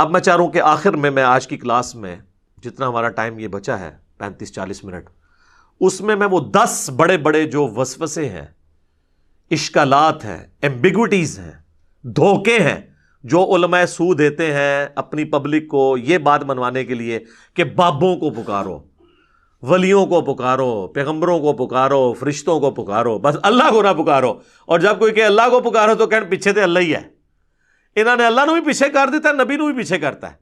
اب میں چاہ رہا ہوں کہ آخر میں آج کی کلاس میں جتنا ہمارا ٹائم یہ بچا ہے 35-40 منٹ، اس میں وہ 10 بڑے بڑے جو وسوسے ہیں، اشکالات ہیں، ایمبیگوٹیز ہیں، دھوکے ہیں جو علماء سو دیتے ہیں اپنی پبلک کو یہ بات منوانے کے لیے کہ بابوں کو پکارو، ولیوں کو پکارو، پیغمبروں کو پکارو، فرشتوں کو پکارو، بس اللہ کو نہ پکارو. اور جب کوئی کہ اللہ کو پکارو تو کہن پیچھے تو اللہ ہی ہے. انہوں نے اللہ نو بھی پیچھے کر دیتا ہے، نبی نو بھی پیچھے کرتا ہے،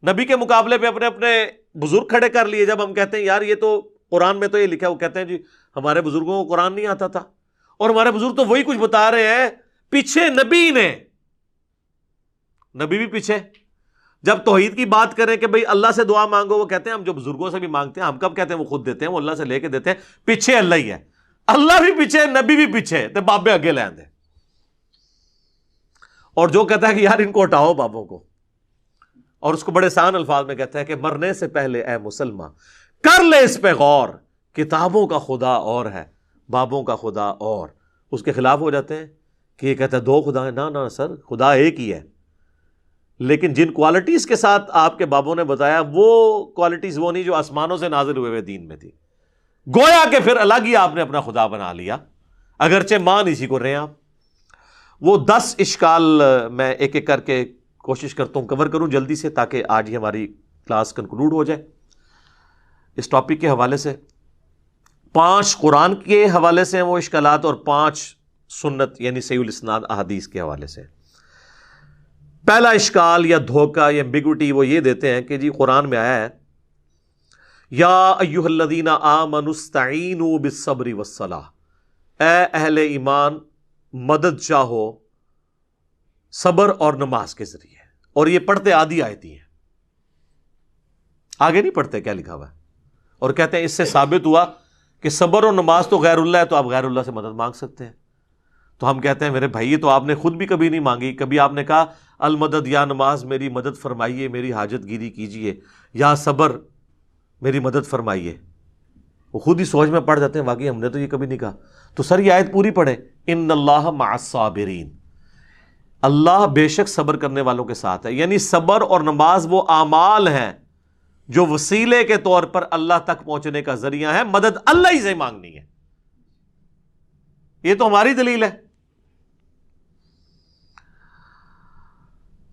نبی کے مقابلے پہ اپنے اپنے بزرگ کھڑے کر لیے. جب ہم کہتے ہیں یار یہ تو قرآن میں تو یہ لکھا ہے، وہ کہتے ہیں جی ہمارے بزرگوں کو قرآن نہیں آتا تھا، اور ہمارے بزرگ تو وہی کچھ بتا رہے ہیں، پیچھے نبی نے، نبی بھی پیچھے. جب توحید کی بات کریں کہ بھئی اللہ سے دعا مانگو، وہ کہتے ہیں ہم جو بزرگوں سے بھی مانگتے ہیں، ہم کب کہتے ہیں وہ خود دیتے ہیں، وہ اللہ سے لے کے دیتے ہیں، پیچھے اللہ ہی ہے. اللہ بھی پیچھے، نبی بھی پیچھے، تے بابے اگے لے آندے. اور جو کہتا ہے کہ یار ان کو ہٹاؤ بابوں کو، اور اس کو بڑے آسان الفاظ میں کہتا ہے کہ مرنے سے پہلے اے مسلمان کر لے اس پہ غور، کتابوں کا خدا اور ہے، بابوں کا خدا اور. اس کے خلاف ہو جاتے ہیں کہ یہ کہتا ہے 2 خدا ہیں. نہ سر، خدا ایک ہی ہے، لیکن جن کوالٹیز کے ساتھ آپ کے بابوں نے بتایا وہ کوالٹیز وہ نہیں جو آسمانوں سے نازل ہوئے دین میں تھی. گویا کہ پھر الگ ہی آپ نے اپنا خدا بنا لیا، اگرچہ مان اسی کو رہے ہیں آپ. وہ 10 اشکال میں ایک ایک کر کے کوشش کرتا ہوں کور کروں جلدی سے، تاکہ آج ہی ہماری کلاس کنکلوڈ ہو جائے اس ٹاپک کے حوالے سے. 5 قرآن کے حوالے سے ہیں وہ اشکالات، اور 5 سنت یعنی صحیح الاسناد احادیث کے حوالے سے. پہلا اشکال یا دھوکہ یا ایمبیگوٹی وہ یہ دیتے ہیں کہ جی قرآن میں آیا ہے یا ایھا الذین آمنوا استعینوا بالصبر والصلاۃ، اے اہل ایمان مدد چاہو صبر اور نماز کے ذریعے. اور یہ پڑھتے آدھی آیتی ہیں، آگے نہیں پڑھتے کیا لکھا ہوا ہے، اور کہتے ہیں اس سے ثابت ہوا کہ صبر اور نماز تو غیر اللہ ہے، تو آپ غیر اللہ سے مدد مانگ سکتے ہیں. تو ہم کہتے ہیں میرے بھائی یہ تو آپ نے خود بھی کبھی نہیں مانگی. کبھی آپ نے کہا المدد یا نماز میری مدد فرمائیے، میری حاجت گیری کیجئے، یا صبر میری مدد فرمائیے. وہ خود ہی سوچ میں پڑ جاتے ہیں واقعی ہم نے تو یہ کبھی نہیں کہا. تو سر یہ آیت پوری پڑھیں، ان اللہ مع الصابرین، اللہ بے شک صبر کرنے والوں کے ساتھ ہے. یعنی صبر اور نماز وہ اعمال ہیں جو وسیلے کے طور پر اللہ تک پہنچنے کا ذریعہ ہے، مدد اللہ ہی سے مانگنی ہے. یہ تو ہماری دلیل ہے.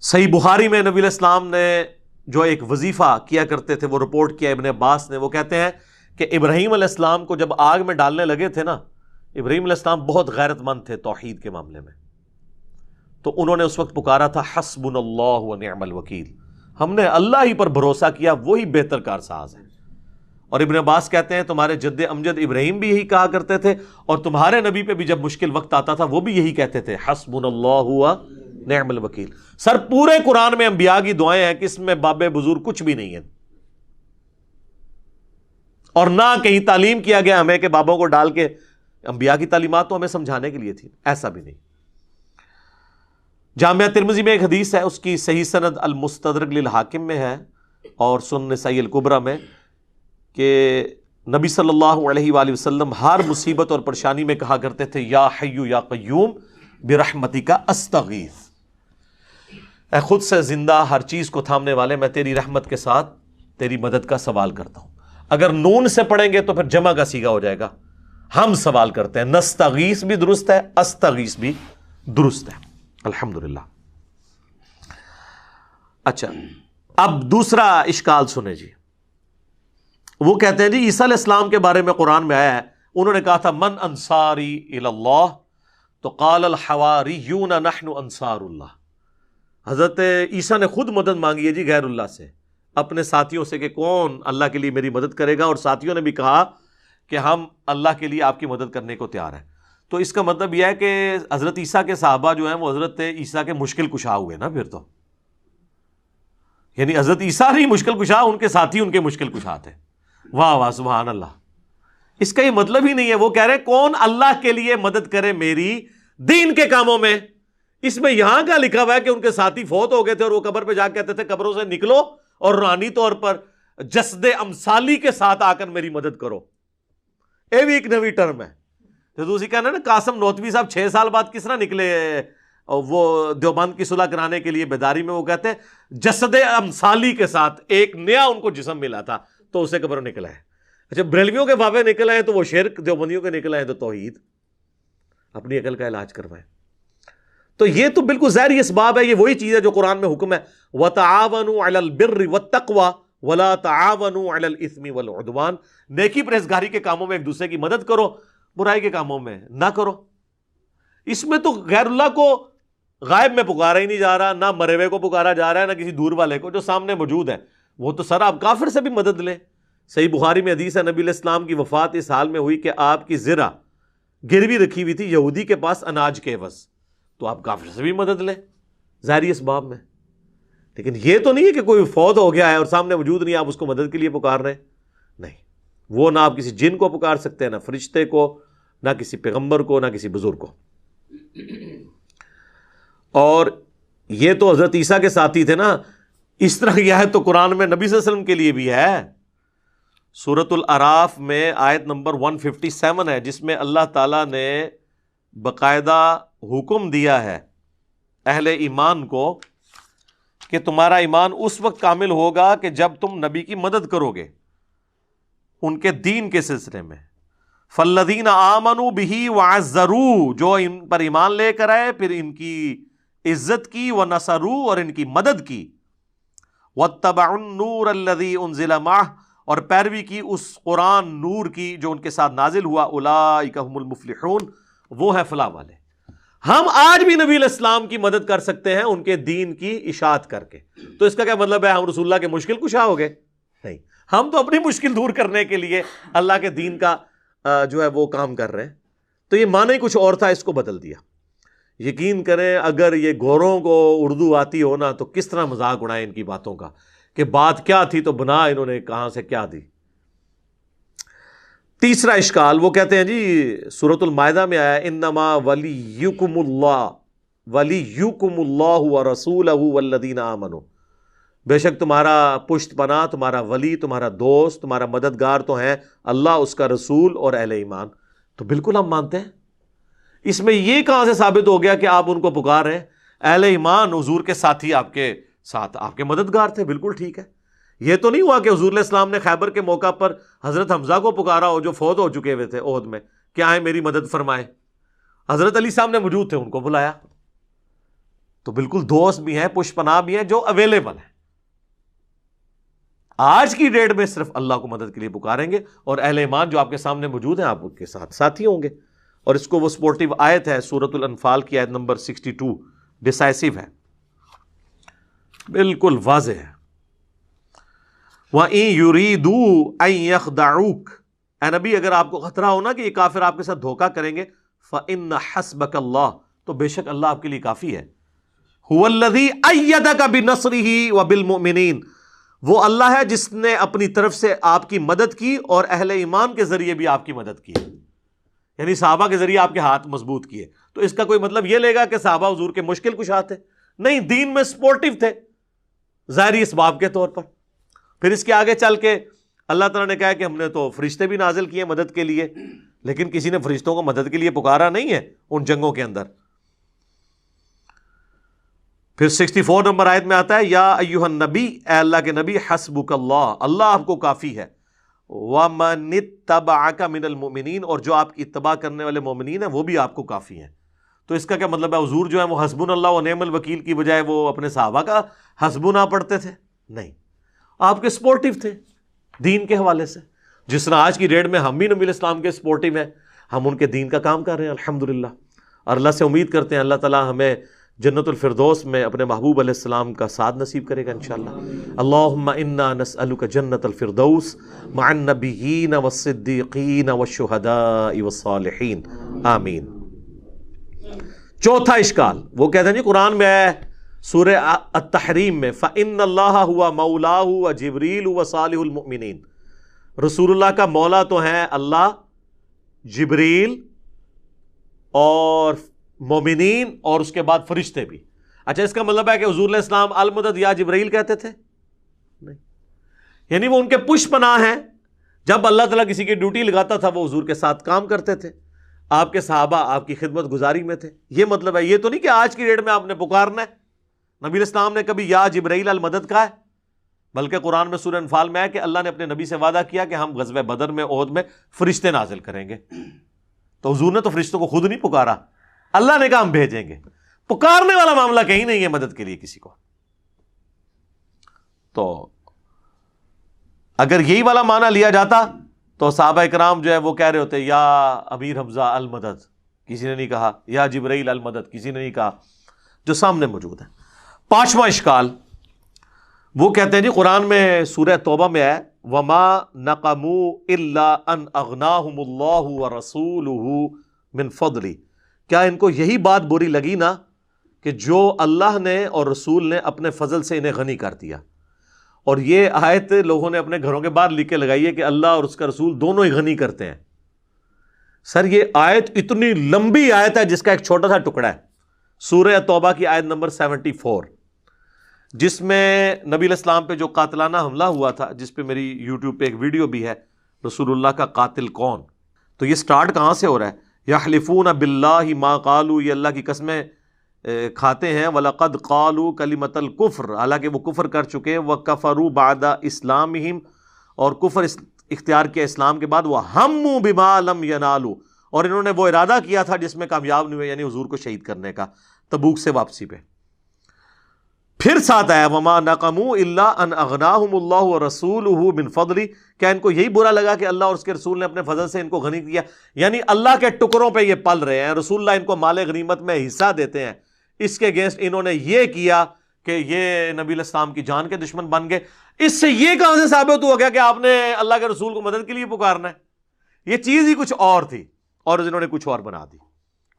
صحیح بخاری میں نبی علیہ السلام نے جو ایک وظیفہ کیا کرتے تھے وہ رپورٹ کیا ابن عباس نے. وہ کہتے ہیں کہ ابراہیم علیہ السلام کو جب آگ میں ڈالنے لگے تھے نا، ابراہیم علیہ السلام بہت غیرت مند تھے توحید کے معاملے میں، تو انہوں نے اس وقت پکارا تھا حسبنا اللہ ونعم الوکیل، ہم نے اللہ ہی پر بھروسہ کیا، وہی بہتر کارساز ہے. اور ابن عباس کہتے ہیں تمہارے جد امجد ابراہیم بھی یہی کہا کرتے تھے، اور تمہارے نبی پہ بھی جب مشکل وقت آتا تھا وہ بھی یہی کہتے تھے حسبنا اللہ ونعم الوکیل. سر پورے قرآن میں انبیاء کی دعائیں ہیں کہ اس میں باب بزرگ کچھ بھی نہیں ہے، اور نہ کہیں تعلیم کیا گیا ہمیں کہ بابوں کو ڈال کے، انبیاء کی تعلیمات تو ہمیں سمجھانے کے لیے تھی، ایسا بھی نہیں. جامعہ ترمذی میں ایک حدیث ہے، اس کی صحیح سند المستدرک للحاکم میں ہے اور سنن نسائی الکبریٰ میں، کہ نبی صلی اللہ علیہ وآلہ وسلم ہر مصیبت اور پریشانی میں کہا کرتے تھے یا حی یا قیوم برحمتک استغیث، اے خود سے زندہ ہر چیز کو تھامنے والے میں تیری رحمت کے ساتھ تیری مدد کا سوال کرتا ہوں. اگر نون سے پڑھیں گے تو پھر جمع کا صیغہ ہو جائے گا، ہم سوال کرتے ہیں. نستغیث بھی درست ہے، استغیث بھی درست ہے. الحمدللہ. اچھا اب دوسرا اشکال سنیں جی. وہ کہتے ہیں جی عیسیٰ علیہ السلام کے بارے میں قرآن میں آیا ہے، انہوں نے کہا تھا من انصاری الی اللہ، تو قال الحواریون نحن انصار اللہ. حضرت عیسیٰ نے خود مدد مانگی ہے جی غیر اللہ سے، اپنے ساتھیوں سے کہ کون اللہ کے لیے میری مدد کرے گا، اور ساتھیوں نے بھی کہا کہ ہم اللہ کے لیے آپ کی مدد کرنے کو تیار ہیں. تو اس کا مطلب یہ ہے کہ حضرت عیسیٰ کے صحابہ جو ہیں وہ حضرت عیسیٰ کے مشکل کشا ہوئے نا پھر تو، یعنی حضرت عیسیٰ نہیں مشکل کشا، ان کے ساتھی ان کے مشکل کشا تھے. واہ واہ سبحان اللہ. اس کا یہ مطلب ہی نہیں ہے. وہ کہہ رہے ہیں کون اللہ کے لیے مدد کرے میری دین کے کاموں میں. اس میں یہاں کا لکھا ہوا ہے کہ ان کے ساتھی فوت ہو گئے تھے اور وہ قبر پہ جا کے کہتے تھے قبروں سے نکلو اور روحانی طور پر جسد امثالی کے ساتھ آ کر میری مدد کرو. یہ بھی ایک نوی ٹرم ہے. تو دوسری کہنا نا قاسم نوتوی صاحب 6 سال بعد کس طرح نکلے وہ دیوبند کی صلح کرانے کے لیے بیداری میں وہ کہتے ہیں جسد امثالی کے ساتھ ایک نیا ان کو جسم ملا تھا تو اسے قبر نکلا ہے. اچھا بریلویوں کے بابے نکل آئے تو وہ شرک، دیوبندیوں کے نکل آئے تو توحید. اپنی عقل کا علاج کروائیں. تو یہ تو بالکل ظاہری اسباب ہے. یہ وہی چیز ہے جو قرآن میں حکم ہے وَتَعَاوَنُوا عَلَى الْبِرِّ وَالتَّقْوَى وَلَا تَعَاوَنُوا عَلَى الْإِثْمِ وَالْعُدْوَانِ. نیکی پرہیزگاری کے کاموں میں ایک دوسرے کی مدد کرو، برائی کے کاموں میں نہ کرو. اس میں تو غیر اللہ کو غائب میں پکارا ہی نہیں جا رہا، نہ مرے ہوئے کو پکارا جا رہا ہے، نہ کسی دور والے کو، جو سامنے موجود ہے وہ تو سر آپ کافر سے بھی مدد لیں. صحیح بخاری میں حدیث ہے نبی علیہ السلام کی وفات اس حال میں ہوئی کہ آپ کی زرہ گروی رکھی ہوئی تھی یہودی کے پاس اناج کے عوض، تو آپ کافر سے بھی مدد لیں ظاہری اسباب میں. لیکن یہ تو نہیں ہے کہ کوئی فوت ہو گیا ہے اور سامنے موجود نہیں، آپ اس کو مدد کے لیے پکار رہے ہیں. نہیں، وہ نہ آپ کسی جن کو پکار سکتے ہیں، نہ فرشتے کو، نہ کسی پیغمبر کو، نہ کسی بزرگ کو. اور یہ تو حضرت عیسیٰ کے ساتھی تھے نا. اس طرح کی آیت تو قرآن میں نبی صلی اللہ علیہ وسلم کے لیے بھی ہے. سورۃ الاعراف میں آیت نمبر 157 ہے، جس میں اللہ تعالیٰ نے باقاعدہ حکم دیا ہے اہل ایمان کو کہ تمہارا ایمان اس وقت کامل ہوگا کہ جب تم نبی کی مدد کرو گے ان کے دین کے سلسلے میں. فالذین آمنوا بہ وعزروہ، جو ان پر ایمان لے کر آئے پھر ان کی عزت کی، ونصروہ اور ان کی مدد کی، واتبعوا النور الذی انزل معہ اور پیروی کی اس قرآن نور کی جو ان کے ساتھ نازل ہوا، اولئک هم المفلحون، وہ ہے فلاح والے. ہم آج بھی نبی علیہ السلام کی مدد کر سکتے ہیں ان کے دین کی اشاعت کر کے. تو اس کا کیا مطلب ہے ہم رسول اللہ کے مشکل کشا ہو گئے؟ نہیں، ہم تو اپنی مشکل دور کرنے کے لیے اللہ کے دین کا جو ہے وہ کام کر رہے ہیں. تو یہ معنی ہی کچھ اور تھا، اس کو بدل دیا. یقین کریں اگر یہ گوروں کو اردو آتی ہو نا تو کس طرح مذاق اڑائے ان کی باتوں کا کہ بات کیا تھی تو بنا انہوں نے کہاں سے کیا دی. تیسرا اشکال وہ کہتے ہیں جی سورۃ المائدہ میں آیا انما ولیکم اللہ ورسولہ والذین آمنوا، بے شک تمہارا پشت پناہ، تمہارا ولی، تمہارا دوست، تمہارا مددگار تو ہیں اللہ، اس کا رسول اور اہل ایمان. تو بالکل ہم مانتے ہیں. اس میں یہ کہاں سے ثابت ہو گیا کہ آپ ان کو پکار رہے ہیں؟ اہل ایمان حضور کے ساتھی آپ کے ساتھ آپ کے مددگار تھے، بالکل ٹھیک ہے. یہ تو نہیں ہوا کہ حضور علیہ السلام نے خیبر کے موقع پر حضرت حمزہ کو پکارا ہو جو فوت ہو چکے ہوئے تھے عہد میں کہ آئیں میری مدد فرمائیں. حضرت علی صاحب نے موجود تھے، ان کو بلایا. تو بالکل دوست بھی ہیں، پشت پناہ بھی ہیں جو اویلیبل ہیں. آج کی ڈیٹ میں صرف اللہ کو مدد کے لیے پکاریں گے اور اہل ایمان جو آپ کے سامنے موجود ہیں آپ ان کے ساتھ ساتھی ہوں گے. اور اس کو وہ سپورٹیو آیت ہے سورۃ الانفال کی آیت نمبر 62، ڈیسائسو ہے، بالکل واضح ہے. وَإِن يُرِيدُوا أَن يَخْدَعُوكَ، اے نبی اگر آپ کو خطرہ ہو نا کہ یہ کافر آپ کے ساتھ دھوکہ کریں گے، فَإِنَّ حَسْبَكَ اللَّهُ، تو بے شک اللہ آپ کے لیے کافی ہے. هُوَ الَّذِي أَيَّدَكَ بِنَصْرِهِ وَبِالْمُؤْمِنِينَ، وہ اللہ ہے جس نے اپنی طرف سے آپ کی مدد کی اور اہل ایمان کے ذریعے بھی آپ کی مدد کی، یعنی صحابہ کے ذریعے آپ کے ہاتھ مضبوط کیے. تو اس کا کوئی مطلب یہ لے گا کہ صحابہ حضور کے مشکل کشا تھے؟ نہیں، دین میں سپورٹیو تھے ظاہری اسباب کے طور پر. پھر اس کے آگے چل کے اللہ تعالیٰ نے کہا کہ ہم نے تو فرشتے بھی نازل کیے مدد کے لیے، لیکن کسی نے فرشتوں کو مدد کے لیے پکارا نہیں ہے ان جنگوں کے اندر. پھر 64 نمبر آیت میں آتا ہے یا ایھا النبی، اے اللہ کے نبی، حسبک اللہ، اللہ آپ کو کافی ہے، وَمَنِ اتَّبَعَكَ مِنَ الْمُؤْمِنِينَ، اور جو آپ کی اتباع کرنے والے مومنین ہیں وہ بھی آپ کو کافی ہیں. تو اس کا کیا مطلب ہے حضور جو ہے وہ حسبنا اللہ و نعم الوکیل کی بجائے وہ اپنے صحابہ کا حسبنا پڑھتے تھے؟ نہیں، آپ کے سپورٹیو تھے دین کے حوالے سے. جس طرح آج کی ڈیٹ میں ہم بھی نبی علیہ السلام کے سپورٹیو ہیں، ہم ان کے دین کا کام کر رہے ہیں الحمدللہ. اور اللہ سے امید کرتے ہیں اللہ تعالیٰ ہمیں جنت الفردوس میں اپنے محبوب علیہ السلام کا ساتھ نصیب کرے گا انشاءاللہ. اللہم انا نسألک جنت الفردوس مع النبیین والصدیقین والشہداء والصالحین، آمین. چوتھا اشکال وہ کہتے ہیں جی قرآن میں ہے سورہ التحریم میں فَإِنَّ اللَّهَ هُوَ مَوْلَاهُ وَجِبْرِيلُ وَصَالِحُ الْمُؤْمِنِينَ، رسول اللہ کا مولا تو ہیں اللہ، جبریل اور مومنین اور اس کے بعد فرشتے بھی. اچھا اس کا مطلب ہے کہ حضور علیہ السلام المدد یا جبرائیل کہتے تھے؟ نہیں، یعنی وہ ان کے پشت پناہ ہیں. جب اللہ تعالیٰ کسی کی ڈیوٹی لگاتا تھا وہ حضور کے ساتھ کام کرتے تھے. آپ کے صحابہ آپ کی خدمت گزاری میں تھے. یہ مطلب ہے. یہ تو نہیں کہ آج کی ڈیٹ میں آپ نے پکارنا ہے. نبی علیہ السلام نے کبھی یا جبرائیل المدد کہا ہے؟ بلکہ قرآن میں سورہ انفال میں ہے کہ اللہ نے اپنے نبی سے وعدہ کیا کہ ہم غزوہ بدر میں، احد میں فرشتے نازل کریں گے. تو حضور نے تو فرشتوں کو خود نہیں پکارا، اللہ نے کہا ہم بھیجیں گے. پکارنے والا معاملہ کہیں نہیں ہے مدد کے لیے کسی کو. تو اگر یہی والا معنی لیا جاتا تو صحابہ اکرام جو ہے وہ کہہ رہے ہوتے یا امیر حمزہ المدد، کسی نے نہیں کہا. یا جبرائیل المدد کسی نے نہیں کہا، جو سامنے موجود ہے. پانچواں اشکال وہ کہتے ہیں جی قرآن میں سورہ توبہ میں ہے وما نقموا الا ان اغناہم اللہ ورسولہ من فضلہ. کیا ان کو یہی بات بری لگی نا کہ جو اللہ نے اور رسول نے اپنے فضل سے انہیں غنی کر دیا. اور یہ آیت لوگوں نے اپنے گھروں کے باہر لکھ کے لگائی ہے کہ اللہ اور اس کا رسول دونوں ہی غنی کرتے ہیں. سر یہ آیت اتنی لمبی آیت ہے جس کا ایک چھوٹا سا ٹکڑا ہے سورہ توبہ کی آیت نمبر 74، جس میں نبی علیہ السلام پہ جو قاتلانہ حملہ ہوا تھا، جس پہ میری یوٹیوب پہ ایک ویڈیو بھی ہے رسول اللہ کا قاتل کون. تو یہ سٹارٹ کہاں سے ہو رہا ہے؟ یحلفون باللہ ما قالوا، یہ اللہ کی قسمیں کھاتے ہیں. وَلَقَدْ قَالُوا كَلِمَةَ الْكُفْرِ، حالانکہ وہ کفر کر چکے. وَكَفَرُوا بَعْدَ اسلامہم، اور کفر اختیار کیا اسلام کے بعد. وَهَمُّوا بِمَا لَمْ يَنَالُوا، اور انہوں نے وہ ارادہ کیا تھا جس میں کامیاب نہیں ہوئے، یعنی حضور کو شہید کرنے کا تبوک سے واپسی پہ. پھر ساتھ آیا وَمَا نَقَمُوا إِلَّا أَنْ أَغْنَاهُمُ اللَّهُ وَرَسُولُهُ مِنْ فَضْلِهِ. کیا ان کو یہی برا لگا کہ اللہ اور اس کے رسول نے اپنے فضل سے ان کو غنی کیا؟ یعنی اللہ کے ٹکڑوں پہ یہ پل رہے ہیں، رسول اللہ ان کو مال غنیمت میں حصہ دیتے ہیں. اس کے اگینسٹ انہوں نے یہ کیا کہ یہ نبی علیہ السلام کی جان کے دشمن بن گئے. اس سے یہ کہاں سے ثابت ہو گیا کہ آپ نے اللہ کے رسول کو مدد کے لیے پکارنا ہے؟ یہ چیز ہی کچھ اور تھی اور انہوں نے کچھ اور بنا دی.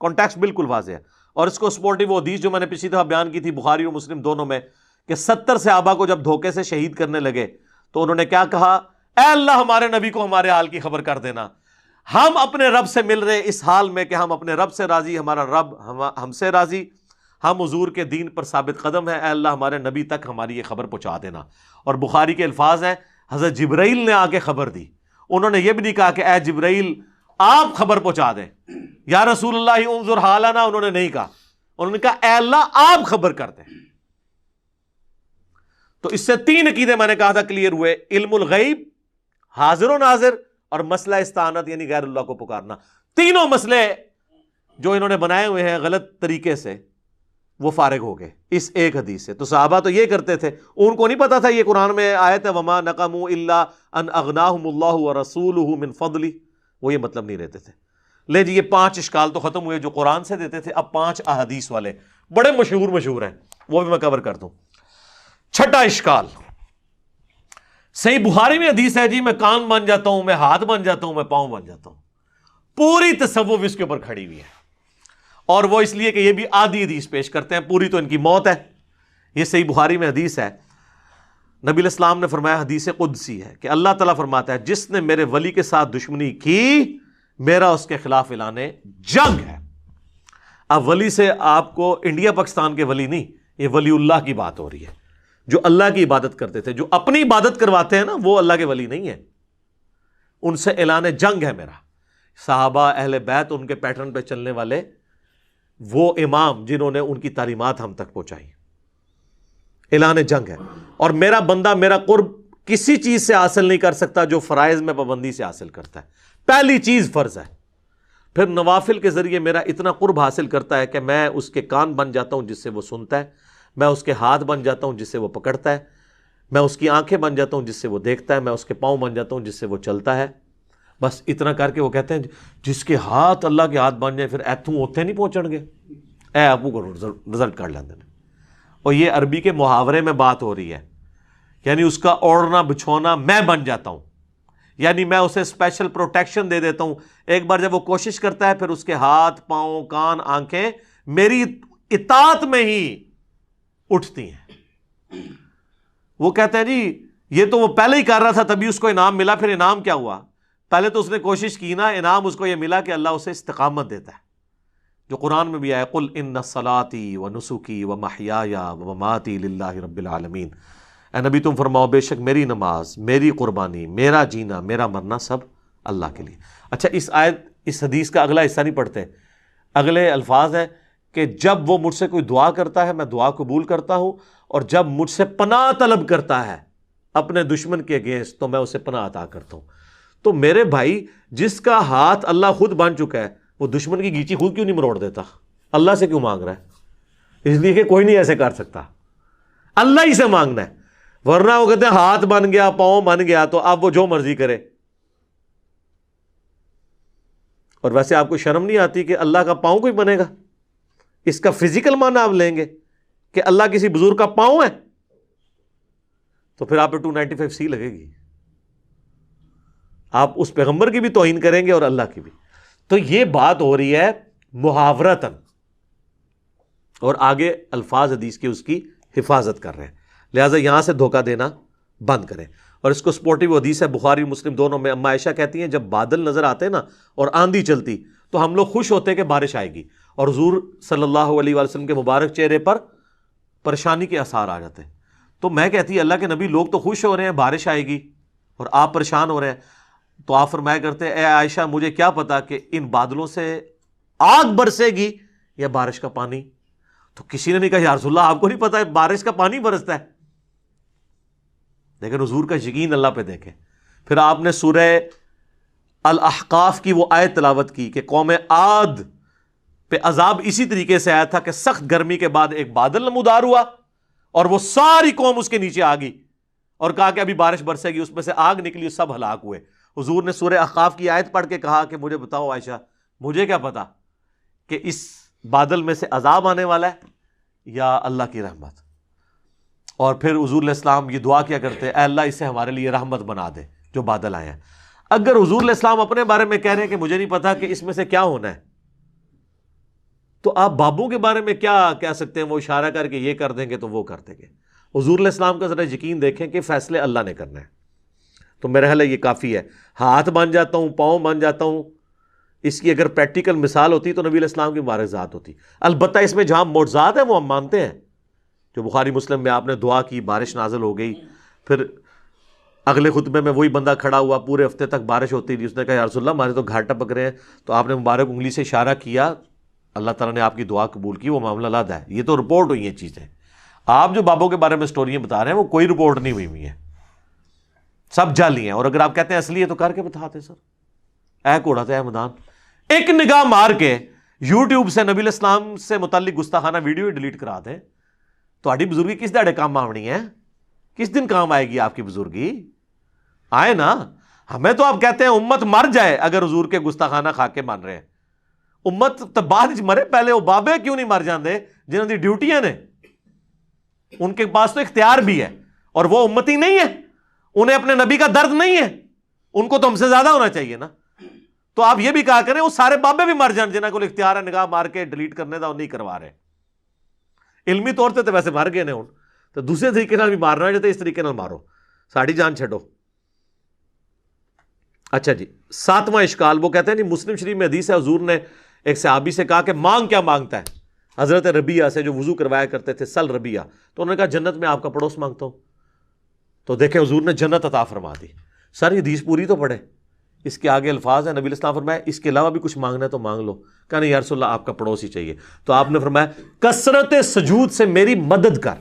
کانٹیکسٹ بالکل واضح ہے. اور اس کو سپورٹیو وہ حدیث جو میں نے پچھلی دفعہ بیان کی تھی بخاری اور مسلم دونوں میں، کہ 70 صحابہ کو جب دھوکے سے شہید کرنے لگے تو انہوں نے کیا کہا؟ اے اللہ ہمارے نبی کو ہمارے حال کی خبر کر دینا. ہم اپنے رب سے مل رہے اس حال میں کہ ہم اپنے رب سے راضی، ہمارا رب ہم سے راضی، ہم حضور کے دین پر ثابت قدم ہیں. اے اللہ ہمارے نبی تک ہماری یہ خبر پہنچا دینا. اور بخاری کے الفاظ ہیں حضرت جبرائیل نے آ کے خبر دی. انہوں نے یہ بھی نہیں کہا کہ اے جبرائیل آپ خبر پہنچا دیں، یا رسول اللہ انظر حالنا، انہوں نے نہیں کہا. انہوں نے کہا اے اللہ آپ خبر کر دیں. تو اس سے 3 عقیدے میں نے کہا تھا کلیئر ہوئے: علم الغیب، حاضر و ناظر، اور مسئلہ استعانت یعنی غیر اللہ کو پکارنا. تینوں مسئلے جو انہوں نے بنائے ہوئے ہیں غلط طریقے سے وہ فارغ ہو گئے اس ایک حدیث سے. تو صحابہ تو یہ کرتے تھے، ان کو نہیں پتا تھا یہ قرآن میں آیت ہے وما نقموا الا ان اغناہم اللہ ورسولہ من فضلہ، وہ یہ مطلب نہیں رہتے تھے. لے جی یہ 5 اشکال تو ختم ہوئے جو قرآن سے دیتے تھے. اب 5 احادیث والے بڑے مشہور ہیں، وہ بھی میں کور کر دوں. چھٹا اشکال، صحیح بخاری میں حدیث ہے جی میں کان بن جاتا ہوں، میں ہاتھ بن جاتا ہوں، میں پاؤں بن جاتا ہوں. پوری تصوف اس کے اوپر کھڑی ہوئی ہے، اور وہ اس لیے کہ یہ بھی آدھی حدیث پیش کرتے ہیں، پوری تو ان کی موت ہے. یہ صحیح بخاری میں حدیث ہے. نبی علیہ السلام نے فرمایا، حدیث قدسی ہے کہ اللہ تعالیٰ فرماتا ہے جس نے میرے ولی کے ساتھ دشمنی کی میرا اس کے خلاف اعلان جنگ ہے. اب ولی سے آپ کو انڈیا پاکستان کے ولی نہیں، یہ ولی اللہ کی بات ہو رہی ہے، جو اللہ کی عبادت کرتے تھے. جو اپنی عبادت کرواتے ہیں نا وہ اللہ کے ولی نہیں ہیں، ان سے اعلان جنگ ہے میرا. صحابہ اہل بیت ان کے پیٹرن پہ چلنے والے وہ امام جنہوں نے ان کی تعلیمات ہم تک پہنچائی، اعلان جنگ ہے. اور میرا بندہ میرا قرب کسی چیز سے حاصل نہیں کر سکتا جو فرائض میں پابندی سے حاصل کرتا ہے. پہلی چیز فرض ہے، پھر نوافل کے ذریعے میرا اتنا قرب حاصل کرتا ہے کہ میں اس کے کان بن جاتا ہوں جس سے وہ سنتا ہے، میں اس کے ہاتھ بن جاتا ہوں جس سے وہ پکڑتا ہے، میں اس کی آنکھیں بن جاتا ہوں جس سے وہ دیکھتا ہے، میں اس کے پاؤں بن جاتا ہوں جس سے وہ چلتا ہے. بس اتنا کر کے وہ کہتے ہیں جس کے ہاتھ اللہ کے ہاتھ بن جائیں پھر ایتھوں اوتھے نہیں پہنچن گے، اے ابو کو رزلٹ کر لیندے. اور یہ عربی کے محاورے میں بات ہو رہی ہے، یعنی اس کا اوڑھنا بچھونا میں بن جاتا ہوں، یعنی میں اسے اسپیشل پروٹیکشن دے دیتا ہوں. ایک بار جب وہ کوشش کرتا ہے پھر اس کے ہاتھ پاؤں کان آنکھیں میری اطاعت میں ہی اٹھتی ہیں. وہ کہتے ہیں جی یہ تو وہ پہلے ہی کر رہا تھا تبھی اس کو انعام ملا. پھر انعام کیا ہوا؟ پہلے تو اس نے کوشش کی نا، انعام اس کو یہ ملا کہ اللہ اسے استقامت دیتا ہے، جو قرآن میں بھی آیا قل ان صلاتي ونسكي ومحياي ومماتي للہ رب العالمین. اے نبی تم فرماؤ بے شک میری نماز، میری قربانی، میرا جینا، میرا مرنا سب اللہ کے لیے. اچھا اس آیت اس حدیث کا اگلا حصہ نہیں پڑھتے، اگلے الفاظ ہیں کہ جب وہ مجھ سے کوئی دعا کرتا ہے میں دعا قبول کرتا ہوں، اور جب مجھ سے پناہ طلب کرتا ہے اپنے دشمن کے اگینسٹ تو میں اسے پناہ عطا کرتا ہوں۔ تو میرے بھائی، جس کا ہاتھ اللہ خود بن چکا ہے وہ دشمن کی گیچی خود کیوں نہیں مروڑ دیتا؟ اللہ سے کیوں مانگ رہا ہے؟ اس لیے کہ کوئی نہیں ایسے کر سکتا، اللہ ہی سے مانگنا ہے، ورنہ وہ کہتے ہیں ہاتھ بن گیا، پاؤں بن گیا تو اب وہ جو مرضی کرے۔ اور ویسے آپ کو شرم نہیں آتی کہ اللہ کا پاؤں کوئی بنے گا؟ اس کا فزیکل معنی آپ لیں گے کہ اللہ کسی بزرگ کا پاؤں ہے، تو پھر آپ پہ 295C لگے گی، آپ اس پیغمبر کی بھی توہین کریں گے اور اللہ کی بھی۔ تو یہ بات ہو رہی ہے محاورتاً، اور آگے الفاظ حدیث کی اس کی حفاظت کر رہے ہیں، لہٰذا یہاں سے دھوکہ دینا بند کریں۔ اور اس کو سپورٹیو حدیث ہے بخاری مسلم دونوں میں، اما عائشہ کہتی ہیں جب بادل نظر آتے نا اور آندھی چلتی تو ہم لوگ خوش ہوتے کہ بارش آئے گی، اور حضور صلی اللہ علیہ وسلم کے مبارک چہرے پر پریشانی کے آثار آ جاتے ہیں۔ تو میں کہتی اللہ کے نبی، لوگ تو خوش ہو رہے ہیں بارش آئے گی اور آپ پریشان ہو رہے ہیں، تو آپ فرمایا کرتے اے عائشہ مجھے کیا پتا کہ ان بادلوں سے آگ برسے گی یا بارش کا پانی؟ تو کسی نے نہیں کہا یا رسول اللہ آپ کو نہیں پتا بارش کا پانی برستا ہے؟ لیکن حضور کا یقین اللہ پہ دیکھیں۔ پھر آپ نے سورہ الاحقاف کی وہ آیت تلاوت کی کہ قوم عاد پہ عذاب اسی طریقے سے آیا تھا کہ سخت گرمی کے بعد ایک بادل نمودار ہوا اور وہ ساری قوم اس کے نیچے آ گئی، اور کہا کہ ابھی بارش برسے گی، اس میں سے آگ نکلی، سب ہلاک ہوئے۔ حضور نے سورہ احقاف کی آیت پڑھ کے کہا کہ مجھے بتاؤ عائشہ، مجھے کیا پتا کہ اس بادل میں سے عذاب آنے والا ہے یا اللہ کی رحمت؟ اور پھر حضور علیہ السلام یہ دعا کیا کرتے اے اللہ اسے ہمارے لیے رحمت بنا دے جو بادل آئے ہیں۔ اگر حضور علیہ السلام اپنے بارے میں کہہ رہے ہیں کہ مجھے نہیں پتا کہ اس میں سے کیا ہونا ہے، تو آپ بابوں کے بارے میں کیا کہہ سکتے ہیں؟ وہ اشارہ کر کے یہ کر دیں گے تو وہ کر دیں گے۔ حضور علیہ السلام کا ذرا یقین دیکھیں کہ فیصلے اللہ نے کرنا ہے۔ تو میرا خیال ہے یہ کافی ہے، ہاتھ بن جاتا ہوں، پاؤں بن جاتا ہوں، اس کی اگر پریکٹیکل مثال ہوتی تو نبی علیہ السلام کی مبارک ذات ہوتی۔ البتہ اس میں جہاں معجزات ہیں وہ ہم مانتے ہیں، جو بخاری مسلم میں آپ نے دعا کی، بارش نازل ہو گئی، پھر اگلے خطبے میں وہی بندہ کھڑا ہوا، پورے ہفتے تک بارش ہوتی رہی، اس نے کہا یا رسول اللہ ہمارے تو گھاٹ ٹپک رہے ہیں، تو آپ نے مبارک انگلی سے اشارہ کیا، اللہ تعالیٰ نے آپ کی دعا قبول کی، وہ معاملہ علیحدہ ہے۔ یہ تو رپورٹ ہوئی ہیں چیزیں، آپ جو بابوں کے بارے میں سٹوریاں بتا رہے ہیں وہ کوئی رپورٹ نہیں ہوئی ہیں، سب جعلی ہیں۔ اور اگر آپ کہتے ہیں اصلی ہے تو کر کے بتاتے سر، اے کوڑا تھا اے میدان۔ ایک نگاہ مار کے یوٹیوب سے نبی علیہ السلام سے متعلق گستاخانہ ویڈیو ہی ڈیلیٹ کرا دیں، تہاڈی بزرگی کس دیہڑے کام آونی ہے؟ کس دن کام آئے گی آپ کی بزرگی؟ آئے نا۔ ہمیں تو آپ کہتے ہیں امت مر جائے اگر حضور کے گستاخانہ خاکے مان رہے ہیں، امت تو بعد مرے، پہلے وہ بابے کیوں نہیں مر جاندے جنہوں کی ڈیوٹیاں نے؟ ان کے پاس تو اختیار بھی ہے، اور وہ امتی نہیں ہے، انہیں اپنے نبی کا درد نہیں ہے، ان کو تو ہم سے زیادہ ہونا چاہیے نا۔ تو آپ یہ بھی کہا کریں وہ سارے بابے بھی مر جان جنہاں کو اختیار ہے نگاہ مار کے ڈیلیٹ کرنے دا، وہ نہیں کروا رہے۔ علمی طور سے تو ویسے مر گئے نے، ہوں تو دوسرے طریقے نال بھی مارنا ہے، جاتے اس طریقے نال مارو، ساڑی جان چھڈو۔ اچھا جی، ساتواں اشکال، وہ کہتے ہیں نہیں مسلم شریف میں حدیث ہے حضور نے ایک صحابی سے کہا کہ مانگ کیا مانگتا ہے؟ حضرت ربیعہ سے جو وضو کروایا کرتے تھے، سل ربیعہ، تو انہوں نے کہا جنت میں آپ کا پڑوس مانگتا ہوں۔ تو دیکھیں حضور نے جنت عطا فرما دی۔ سر یہ حدیث پوری تو پڑھے، اس کے آگے الفاظ ہیں، نبی علیہ السلام فرمایا اس کے علاوہ بھی کچھ مانگنا ہے تو مانگ لو۔ کہا نہیں یا رسول اللہ آپ کا پڑوس ہی چاہیے، تو آپ نے فرمایا کثرت سجود سے میری مدد کر۔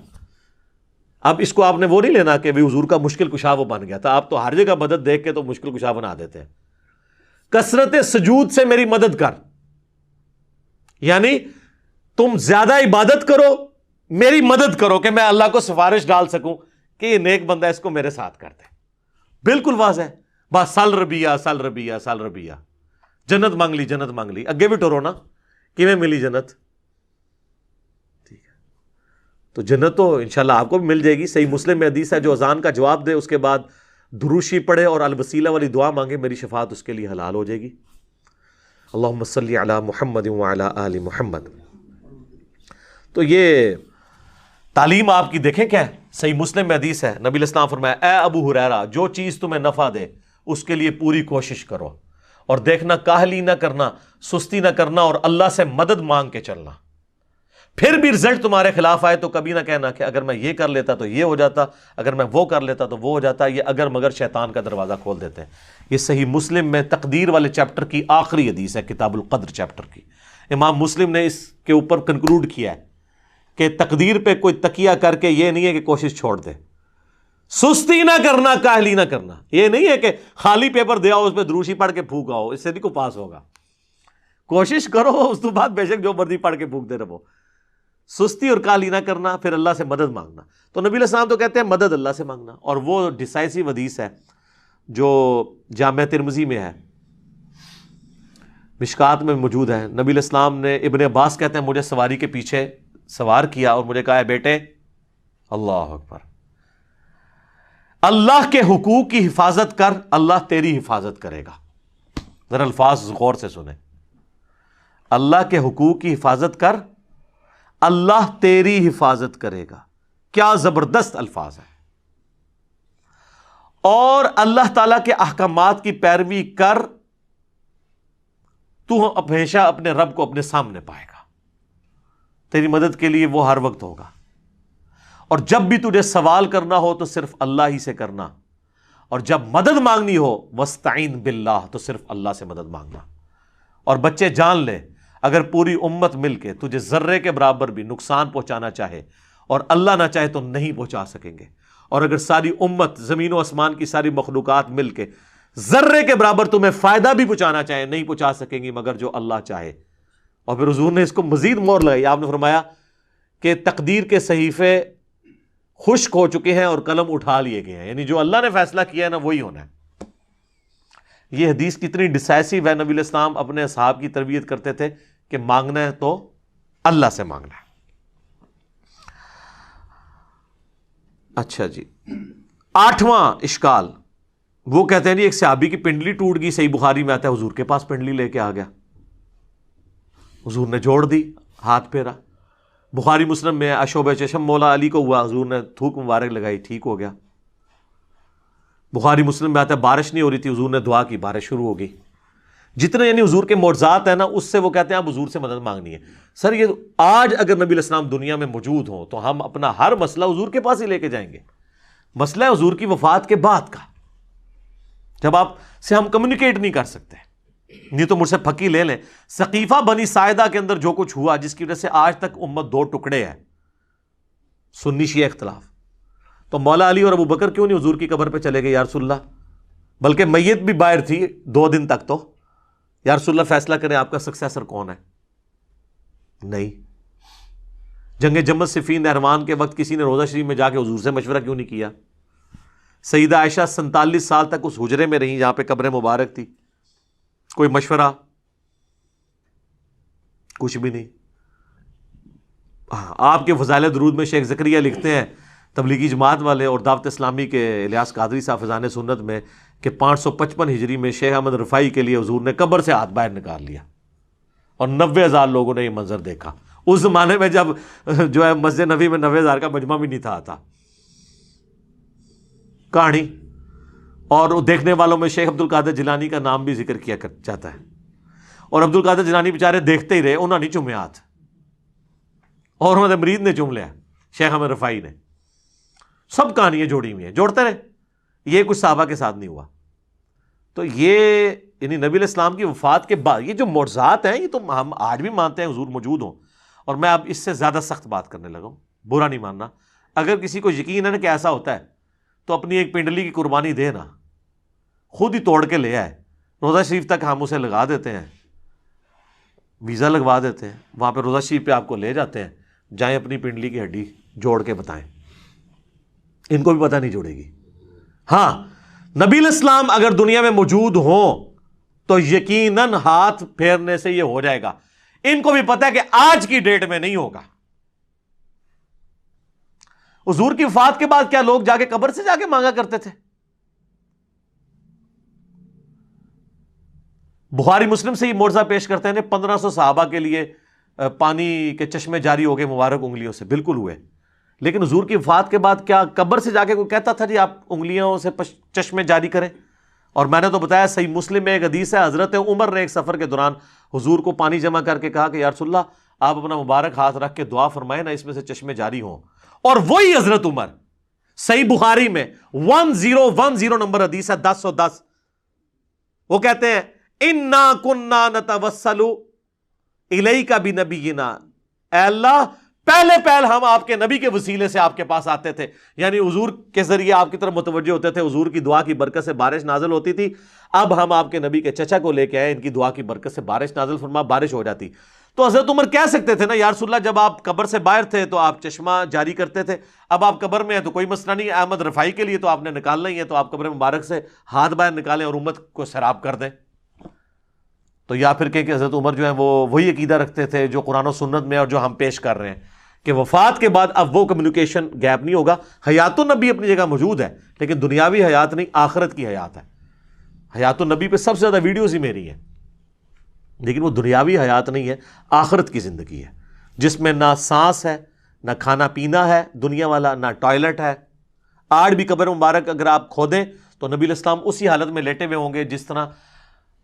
اب اس کو آپ نے وہ نہیں لینا کہ بھی حضور کا مشکل کشا وہ بن گیا تھا، آپ تو ہر جگہ مدد دیکھ کے تو مشکل کشا بنا دیتے ہیں۔ کثرت سجود سے میری مدد کر، یعنی تم زیادہ عبادت کرو، میری مدد کرو کہ میں اللہ کو سفارش ڈال سکوں کہ یہ نیک بندہ اس کو میرے ساتھ کر دے۔ بالکل واضح ہے، بس سل ربیعہ سل ربیعہ سل ربیعہ، جنت مانگ لی جنت مانگ لی، اگے بھی ٹورو نا کیویں ملی جنت؟ ٹھیک ہے، تو جنت تو انشاءاللہ آپ کو بھی مل جائے گی۔ صحیح مسلم میں حدیث ہے جو اذان کا جواب دے اس کے بعد دروشی پڑھے اور الوسیلہ والی دعا مانگے، میری شفاعت اس کے لیے حلال ہو جائے گی۔ اللہم صلی علی محمد وعلی آل محمد۔ تو یہ تعلیم آپ کی دیکھیں کیا ہے، صحیح مسلم میں حدیث ہے، نبی علیہ السلام فرمایا اے ابو ہریرہ جو چیز تمہیں نفع دے اس کے لیے پوری کوشش کرو، اور دیکھنا کاہلی نہ کرنا، سستی نہ کرنا، اور اللہ سے مدد مانگ کے چلنا۔ پھر بھی رزلٹ تمہارے خلاف آئے تو کبھی نہ کہنا کہ اگر میں یہ کر لیتا تو یہ ہو جاتا، اگر میں وہ کر لیتا تو وہ ہو جاتا. یہ اگر مگر شیطان کا دروازہ کھول دیتے ہیں. یہ صحیح مسلم میں تقدیر والے چیپٹر کی آخری حدیث ہے، کتاب القدر چیپٹر کی. امام مسلم نے اس کے اوپر کنکلوڈ کیا ہے کہ تقدیر پہ کوئی تکیہ کر کے یہ نہیں ہے کہ کوشش چھوڑ دے، سستی نہ کرنا، کاہلی نہ کرنا. یہ نہیں ہے کہ خالی پیپر دے آؤ، اس پہ دروشی پڑھ کے پھونک آؤ، اس سے نہیں کو پاس ہوگا. کوشش کرو، اس تو بعد بے شک جو مرضی پڑھ کے پھونکتے رہو. سستی اور کاہلی نہ کرنا، پھر اللہ سے مدد مانگنا. تو نبی علیہ السلام تو کہتے ہیں مدد اللہ سے مانگنا. اور وہ ڈیسائسو حدیث ہے جو جامع ترمذی میں ہے، مشکات میں موجود ہے. نبی علیہ السلام نے، ابن عباس کہتے ہیں، مجھے سواری کے پیچھے سوار کیا اور مجھے کہا ہے بیٹے، اللہ اکبر، اللہ کے حقوق کی حفاظت کر، اللہ تیری حفاظت کرے گا. ذرا الفاظ غور سے سنیں. اللہ کے حقوق کی حفاظت کر، اللہ تیری حفاظت کرے گا. کیا زبردست الفاظ ہے. اور اللہ تعالیٰ کے احکامات کی پیروی کر، تو ہمیشہ اپنے رب کو اپنے سامنے پائے گا. تیری مدد کے لیے وہ ہر وقت ہوگا. اور جب بھی تجھے سوال کرنا ہو تو صرف اللہ ہی سے کرنا، اور جب مدد مانگنی ہو وَاسْتَعِن بِاللَّهِ تو صرف اللہ سے مدد مانگنا. اور بچے جان لے، اگر پوری امت مل کے تجھے ذرے کے برابر بھی نقصان پہنچانا چاہے اور اللہ نہ چاہے تو نہیں پہنچا سکیں گے. اور اگر ساری امت، زمین و آسمان کی ساری مخلوقات مل کے ذرے کے برابر تمہیں فائدہ بھی پہنچانا چاہے، نہیں پہنچا سکیں گی مگر جو اللہ چاہے. اور پھر حضور نے اس کو مزید مور لگائی. آپ نے فرمایا کہ تقدیر کے صحیفے خشک ہو چکے ہیں اور قلم اٹھا لیے گئے ہیں، یعنی جو اللہ نے فیصلہ کیا ہے نا وہی ہونا ہے. یہ حدیث کتنی ڈیسائسو ہے. نبی علیہ السلام اپنے اصحاب کی تربیت کرتے تھے کہ مانگنا ہے تو اللہ سے مانگنا ہے. اچھا جی، 8واں اشکال، وہ کہتے ہیں جی ایک صحابی کی پنڈلی ٹوٹ گئی. صحیح بخاری میں آتا ہے حضور کے پاس پنڈلی لے کے آ گیا، حضور نے جوڑ دی، ہاتھ پھیرا. بخاری مسلم میں اشوب چشم مولا علی کو ہوا، حضور نے تھوک مبارک لگائی، ٹھیک ہو گیا. بخاری مسلم میں آتا ہے بارش نہیں ہو رہی تھی، حضور نے دعا کی، بارش شروع ہو گئی. جتنے یعنی حضور کے معجزات ہیں نا، اس سے وہ کہتے ہیں آپ حضور سے مدد مانگنی ہے. سر یہ آج اگر نبی علیہ السلام دنیا میں موجود ہوں تو ہم اپنا ہر مسئلہ حضور کے پاس ہی لے کے جائیں گے. مسئلہ ہے حضور کی وفات کے بعد کا، جب آپ سے ہم کمیونیکیٹ نہیں کر سکتے. نہیں تو مجھ سے پھکی لے لیں. ثقیفہ بنی ساعدہ کے اندر جو کچھ ہوا، جس کی وجہ سے آج تک امت 2 ٹکڑے ہے، سنی شیعہ اختلاف، تو مولا علی اور ابو بکر کیوں نہیں حضور کی قبر پہ چلے گئے یا رسول اللہ؟ بلکہ میت بھی باہر تھی 2 دن تک، تو یا رسول اللہ فیصلہ کریں آپ کا سکسیسر کون ہے. نہیں. جنگ جمل صفین نہروان کے وقت کسی نے روضہ شریف میں جا کے حضور سے مشورہ کیوں نہیں کیا؟ سیدہ عائشہ 47 سال تک اس حجرے میں رہیں جہاں پہ قبر مبارک تھی، کوئی مشورہ؟ کچھ بھی نہیں. آپ کے فضائل درود میں شیخ زکریا لکھتے ہیں، تبلیغی جماعت والے اور دعوت اسلامی کے الیاس قادری صاحب فضائل سنت میں، کہ 555 ہجری میں شیخ احمد رفاعی کے لیے حضور نے قبر سے ہاتھ باہر نکال لیا اور 90,000 لوگوں نے یہ منظر دیکھا. اس زمانے میں جب جو ہے مسجد نبی میں 90,000 کا مجمع بھی نہیں تھا آتا. کہانی. اور دیکھنے والوں میں شیخ عبد القادر جیلانی کا نام بھی ذکر کیا جاتا ہے. اور عبد القادر جیلانی بیچارے دیکھتے ہی رہے، انہوں نے چومے ہاتھ، اور انہوں نے مرید نے چوم لیا، شیخ احمد رفاعی نے. سب کہانیاں جوڑی ہوئی ہیں، جوڑتے رہے. یہ کچھ صحابہ کے ساتھ نہیں ہوا. تو یہ یعنی نبی علیہ السلام کی وفات کے بعد یہ جو معجزات ہیں، یہ تو ہم آج بھی مانتے ہیں حضور موجود ہوں. اور میں اب اس سے زیادہ سخت بات کرنے لگا ہوں، برا نہیں ماننا. اگر کسی کو یقین ہے نا کہ ایسا ہوتا ہے تو اپنی ایک پنڈلی کی قربانی دے نا، خود ہی توڑ کے لے آئے. روضہ شریف تک ہم اسے لگا دیتے ہیں، ویزا لگوا دیتے ہیں، وہاں پہ روضہ شریف پہ آپ کو لے جاتے ہیں. جائیں اپنی پنڈلی کی ہڈی جوڑ کے بتائیں، ان کو بھی پتہ نہیں جوڑے گی. ہاں، نبی علیہ السلام اگر دنیا میں موجود ہوں تو یقیناً ہاتھ پھیرنے سے یہ ہو جائے گا. ان کو بھی پتہ ہے کہ آج کی ڈیٹ میں نہیں ہوگا. حضور کی وفات کے بعد کیا لوگ جا کے قبر سے جا کے مانگا کرتے تھے؟ بخاری مسلم سے یہ معجزہ پیش کرتے ہیں 1500 صحابہ کے لیے پانی کے چشمے جاری ہو گئے مبارک انگلیوں سے، بالکل ہوئے. لیکن حضور کی وفات کے بعد کیا قبر سے جا کے کوئی کہتا تھا جی آپ انگلیوں سے چشمے جاری کریں؟ اور میں نے تو بتایا صحیح مسلم میں ایک حدیث ہے، حضرت عمر نے ایک سفر کے دوران حضور کو پانی جمع کر کے کہا کہ یا رسول اللہ آپ اپنا مبارک ہاتھ رکھ کے دعا فرمائیں نا، اس میں سے چشمے جاری ہوں. اور وہی حضرت عمر، صحیح بخاری میں 1010 نمبر حدیث ہے، 1010، وہ کہتے ہیں اِنَّا كُنَّا نَتَوَسَّلُ اِلَيْكَ بِنَبِيِّنَا، اے اللہ پہلے ہم آپ کے نبی کے وسیلے سے آپ کے پاس آتے تھے، یعنی حضور کے ذریعے آپ کی طرف متوجہ ہوتے تھے، حضور کی دعا کی برکت سے بارش نازل ہوتی تھی. اب ہم آپ کے نبی کے چچا کو لے کے آئے، ان کی دعا کی برکت سے بارش نازل فرما، بارش ہو جاتی. تو حضرت عمر کہہ سکتے تھے نا یا رسول اللہ جب آپ قبر سے باہر تھے تو آپ چشمہ جاری کرتے تھے، اب آپ قبر میں ہیں تو کوئی مسئلہ نہیں، احمد رفاعی کے لیے تو آپ نے نکالنا ہی ہے، تو آپ قبر مبارک سے ہاتھ باہر نکالیں اور امت کو سیراب کر دیں. تو یا پھر کہ حضرت عمر جو ہیں وہ وہی عقیدہ رکھتے تھے جو قرآن و سنت میں اور جو ہم پیش کر رہے ہیں کہ وفات کے بعد اب وہ کمیونیکیشن گیپ نہیں ہوگا. حیات النبی اپنی جگہ موجود ہے لیکن دنیاوی حیات نہیں، آخرت کی حیات ہے. حیات النبی پہ سب سے زیادہ ویڈیوز ہی میری ہیں، لیکن وہ دنیاوی حیات نہیں ہے، آخرت کی زندگی ہے جس میں نہ سانس ہے، نہ کھانا پینا ہے دنیا والا، نہ ٹوائلٹ ہے. آج بھی قبر مبارک اگر آپ کھودیں تو نبی علیہ السلام اسی حالت میں لیٹے ہوئے ہوں گے جس طرح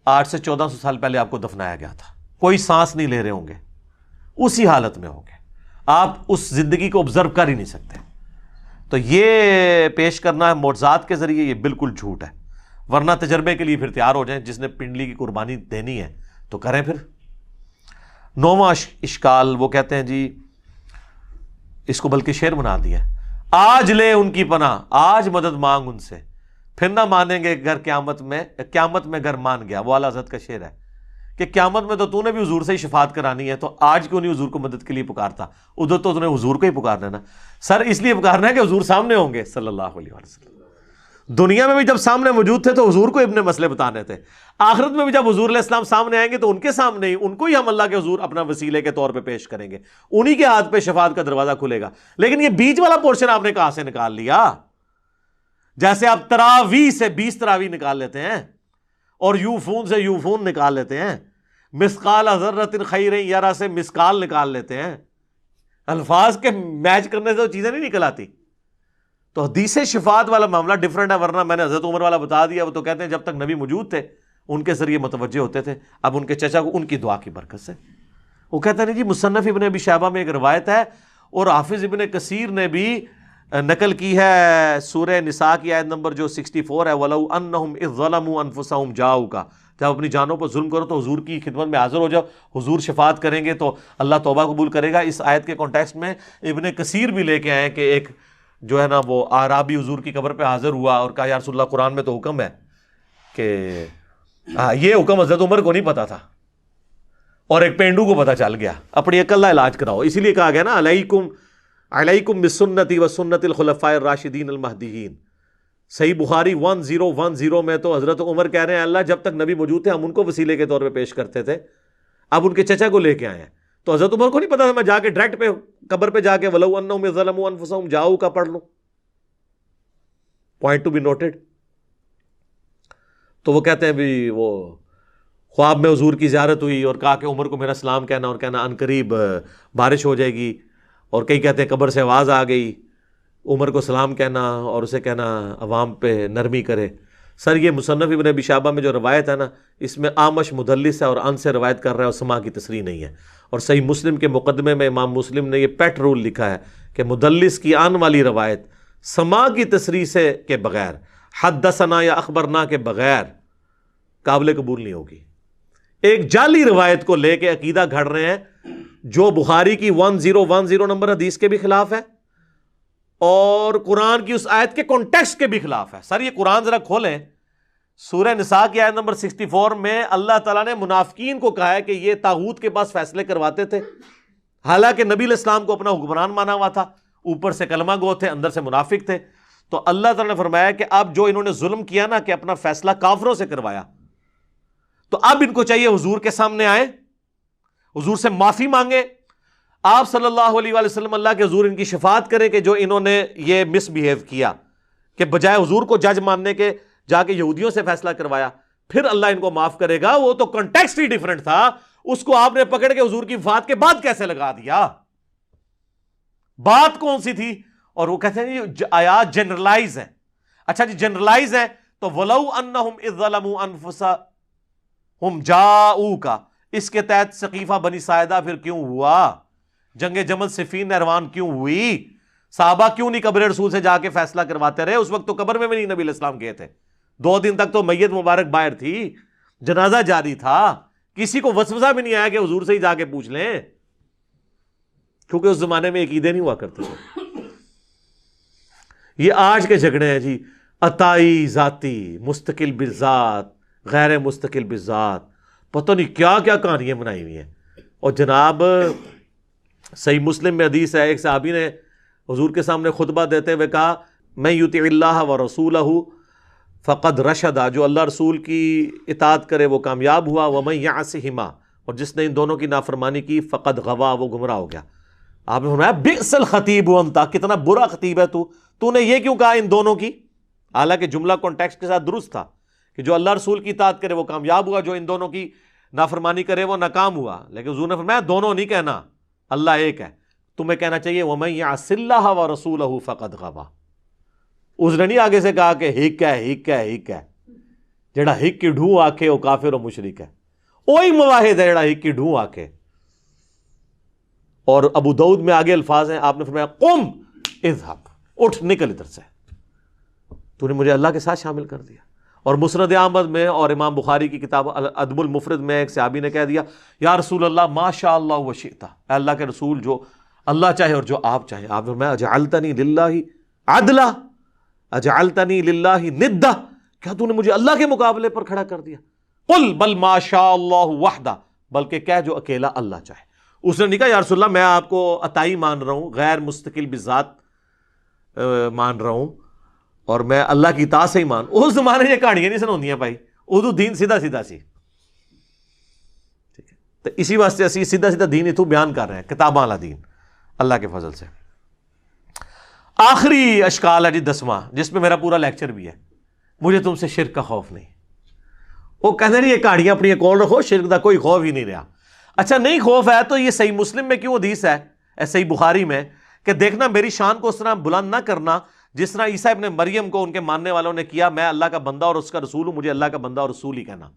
800 سے 1400 سال پہلے آپ کو دفنایا گیا تھا. کوئی سانس نہیں لے رہے ہوں گے، اسی حالت میں ہوں گے. آپ اس زندگی کو آبزرو کر ہی نہیں سکتے. تو یہ پیش کرنا ہے معجزات کے ذریعے، یہ بالکل جھوٹ ہے. ورنہ تجربے کے لیے پھر تیار ہو جائیں، جس نے پنڈلی کی قربانی دینی ہے تو کریں. پھر 9واں اشکال وہ کہتے ہیں جی اس کو بلکہ شعر بنا دیا، آج لے ان کی پناہ، آج مدد مانگ ان سے، پھر نہ مانیں گے گر قیامت میں گر مان گیا. وہ اعلیٰ حضرت کا شعر ہے کہ قیامت میں تو نے بھی حضور سے ہی شفاعت کرانی ہے، تو آج کیوں نہیں حضور کو مدد کے لیے پکارتا؟ ادھر تو نے حضور کو ہی پکارنا ہے نا سر، اس لیے پکارنا ہے کہ حضور سامنے ہوں گے صلی اللہ علیہ وسلم. دنیا میں بھی جب سامنے موجود تھے تو حضور کو اپنے مسئلے بتانے تھے، آخرت میں بھی جب حضور علیہ السلام سامنے آئیں گے تو ان کے سامنے ہی ان کو ہی ہم اللہ کے حضور اپنا وسیلے کے طور پہ پیش کریں گے، انہی کے ہاتھ پہ شفاعت کا دروازہ کھلے گا. لیکن یہ بیچ والا پورشن آپ نے کہاں سے نکال لیا؟ جیسے آپ تراویح سے 20 تراویح نکال لیتے ہیں اور یوفون سے یوفون نکال لیتے ہیں، مسقال ذرۃ خیر یرا سے مسقال نکال لیتے ہیں، الفاظ کے میچ کرنے سے وہ چیزیں نہیں نکل آتی. تو حدیث شفاعت والا معاملہ ڈیفرنٹ ہے. ورنہ میں نے حضرت عمر والا بتا دیا، وہ تو کہتے ہیں جب تک نبی موجود تھے ان کے ذریعے متوجہ ہوتے تھے، اب ان کے چچا کو ان کی دعا کی برکت سے. وہ کہتے ہیں جی مصنف ابن ابی شیبہ میں ایک روایت ہے اور حافظ ابن کثیر نے بھی نقل کی ہے سورہ نساء کی آیت نمبر جو 64 ہے، وَلَوْ أَنَّهُمْ إِذْ ظَلَمُوا أَنفُسَهُمْ جَاءُوكَ، جب اپنی جانوں پر ظلم کرو تو حضور کی خدمت میں حاضر ہو جاؤ، حضور شفاعت کریں گے تو اللہ توبہ قبول کرے گا. اس آیت کے کانٹیکسٹ میں ابن کثیر بھی لے کے آئے کہ ایک جو ہے نا وہ اعرابی حضور کی قبر پہ حاضر ہوا اور کہا یا رسول اللہ قرآن میں تو حکم ہے کہ یہ حکم حضرت عمر کو نہیں پتا تھا اور ایک پینڈو کو پتا چل گیا، اپنی عقل کا علاج کراؤ. اسی لیے کہا گیا نا علیکم بسنتی وسنت الخلفاء الراشدین المہدیین. صحیح بخاری 1010 میں تو حضرت عمر کہہ رہے ہیں اللہ جب تک نبی موجود تھے ہم ان کو وسیلے کے طور پہ پیش کرتے تھے، اب ان کے چچا کو لے کے آئے ہیں. تو حضرت عمر کو نہیں پتا تھا میں جا کے ڈائریکٹ پہ قبر پہ جا کے وَلَوْ أَنَّهُمْ ظَلَمُوا أَنفُسَهُمْ جَاءُوكَ کا پڑھ لوں. Point to be noted. تو وہ کہتے ہیں بھی وہ خواب میں حضور کی زیارت ہوئی اور کہا کہ عمر کو میرا سلام کہنا اور کہنا ان قریب بارش ہو جائے گی، اور کئی کہتے ہیں قبر سے آواز آ گئی، عمر کو سلام کہنا اور اسے کہنا عوام پہ نرمی کرے. سر یہ مصنف ابن ابی شیبہ میں جو روایت ہے نا اس میں آمش مدلس ہے اور ان سے روایت کر رہا ہے اور سما کی تصریح نہیں ہے. اور صحیح مسلم کے مقدمے میں امام مسلم نے یہ پیٹ رول لکھا ہے کہ مدلس کی آن والی روایت سما کی تصریح سے کے بغیر، حدثنا یا اخبرنا کے بغیر قابل قبول نہیں ہوگی. ایک جعلی روایت کو لے کے عقیدہ گھڑ رہے ہیں جو بخاری کی 1010 نمبر حدیث کے بھی خلاف ہے اور قرآن کی اس آیت کے کانٹیکسٹ کے بھی خلاف ہے. سر یہ قرآن ذرا کھولیں، سورہ نساء کی آیت نمبر 64 میں اللہ تعالیٰ نے منافقین کو کہا ہے کہ یہ طاغوت کے پاس فیصلے کرواتے تھے، حالانکہ نبی علیہ السلام کو اپنا حکمران مانا ہوا تھا، اوپر سے کلمہ گو تھے اندر سے منافق تھے. تو اللہ تعالیٰ نے فرمایا کہ اب جو انہوں نے ظلم کیا نا کہ اپنا فیصلہ کافروں سے کروایا، تو اب ان کو چاہیے حضور کے سامنے آئے، حضور سے معافی مانگے، آپ صلی اللہ علیہ وآلہ وسلم اللہ کے حضور ان کی شفاعت کریں کہ جو انہوں نے یہ مس بیہیو کیا کہ بجائے حضور کو جج ماننے کے جا کے یہودیوں سے فیصلہ کروایا، پھر اللہ ان کو معاف کرے گا. وہ تو کنٹیکسٹ ہی ڈیفرنٹ تھا، اس کو آپ نے پکڑ کے حضور کی وفات کے بعد کیسے لگا دیا؟ بات کون سی تھی؟ اور وہ کہتے ہیں یہ آیات جنرلائز ہیں. اچھا جی جنرلائز ہیں تو وَلَوْ أَنَّهُمْ إِذْ ظَلَمُوا أَنفُسَهُمْ جَاءُوكَ، اس کے تحت ثقیفہ بنی ساعدہ پھر کیوں ہوا؟ جنگ جمل صفین نہروان کیوں ہوئی؟ صحابہ کیوں نہیں قبر رسول سے جا کے فیصلہ کرواتے رہے؟ اس وقت تو قبر میں بھی نہیں نبی علیہ السلام گئے تھے، 2 دن تک تو میت مبارک باہر تھی، جنازہ جاری تھا، کسی کو وسوسہ بھی نہیں آیا کہ حضور سے ہی جا کے پوچھ لیں، کیونکہ اس زمانے میں عقیدے نہیں ہوا کرتے تھے۔ یہ آج کے جھگڑے ہیں جی، عطائی ذاتی، مستقل بالذات، غیر مستقل بالذات، پتہ نہیں کیا کیا کہانیاں بنائی ہوئی ہیں۔ اور جناب صحیح مسلم میں حدیث ہے، ایک صحابی نے حضور کے سامنے خطبہ دیتے ہوئے کہا میں یطیع اللہ و رسولہ فقد رشدا، جو اللہ رسول کی اطاعت کرے وہ کامیاب ہوا، ومن یعصہما، اور جس نے ان دونوں کی نافرمانی کی فقد غوا، وہ گمراہ ہو گیا۔ آپ نے فرمایا بئس الخطیب انت، کتنا برا خطیب ہے تو نے یہ کیوں کہا ان دونوں کی؟ حالانکہ جملہ کانٹیکسٹ کے ساتھ درست تھا کہ جو اللہ رسول کی اطاعت کرے وہ کامیاب ہوا، جو ان دونوں کی نافرمانی کرے وہ ناکام ہوا، لیکن حضور نے فرمایا دونوں نہیں کہنا، اللہ ایک ہے، تمہیں کہنا چاہیے وَمَن يَعْصِ اللَّهَ وَرَسُولَهُ فَقَدْ غَوَىٰ۔ اس نے نہیں آگے سے کہا کہ ہک ہے جڑا ہک کی ڈھوں آکھے وہ کافر و مشرک ہے، وہی مواحد ہے جڑا ہک کی ڈھوں آکھے۔ اور ابو داؤد میں آگے الفاظ ہیں، آپ نے فرمایا قم اذهب، اٹھ نکل ادھر سے، تو نے مجھے اللہ کے ساتھ شامل کر دیا۔ اور مسند احمد میں اور امام بخاری کی کتاب الادب المفرد میں ایک صحابی نے کہہ دیا یا رسول اللہ ما شاء اللہ وشئت، اے اللہ کے رسول جو اللہ چاہے اور جو آپ چاہیں۔ آپ نے فرمایا اجعلتنی للہ عدلا، اجعلتنی للہ ندا، کیا تو نے مجھے اللہ کے مقابلے پر کھڑا کر دیا؟ قل بل ما شاء اللہ وحدہ، بلکہ کہہ جو اکیلا اللہ چاہے۔ اس نے نہیں کہا یا رسول اللہ میں آپ کو عطائی مان رہا ہوں، غیر مستقل بذات مان رہا ہوں، اور میں اللہ کی اطاعت سے ہی مان۔ اس زمانے میں یہ کہانیاں نہیں سناؤندیاں بھائی، اردو دین سیدھا سیدھا سی، ٹھیک ہے؟ تو اسی واسطے اسی سیدھا سیدھا دین اتو بیان کر رہے ہیں، کتاباں والا دین، اللہ کے فضل سے۔ آخری اشکال ہے جی 10واں، جس میں میرا پورا لیکچر بھی ہے، مجھے تم سے شرک کا خوف نہیں۔ وہ کہنے نہیں یہ کہانیاں اپنی کول رکھو، شرک کا کوئی خوف ہی نہیں رہا۔ اچھا نہیں خوف ہے تو یہ صحیح مسلم میں کیوں حدیث ہے، صحیح بخاری میں، کہ دیکھنا میری شان کو اس طرح بلند نہ کرنا جس طرح عیسیٰ ابن مریم کو ان کے ماننے والوں نے کیا، میں اللہ کا بندہ اور اس کا رسول ہوں، مجھے اللہ کا بندہ اور رسول ہی کہنا۔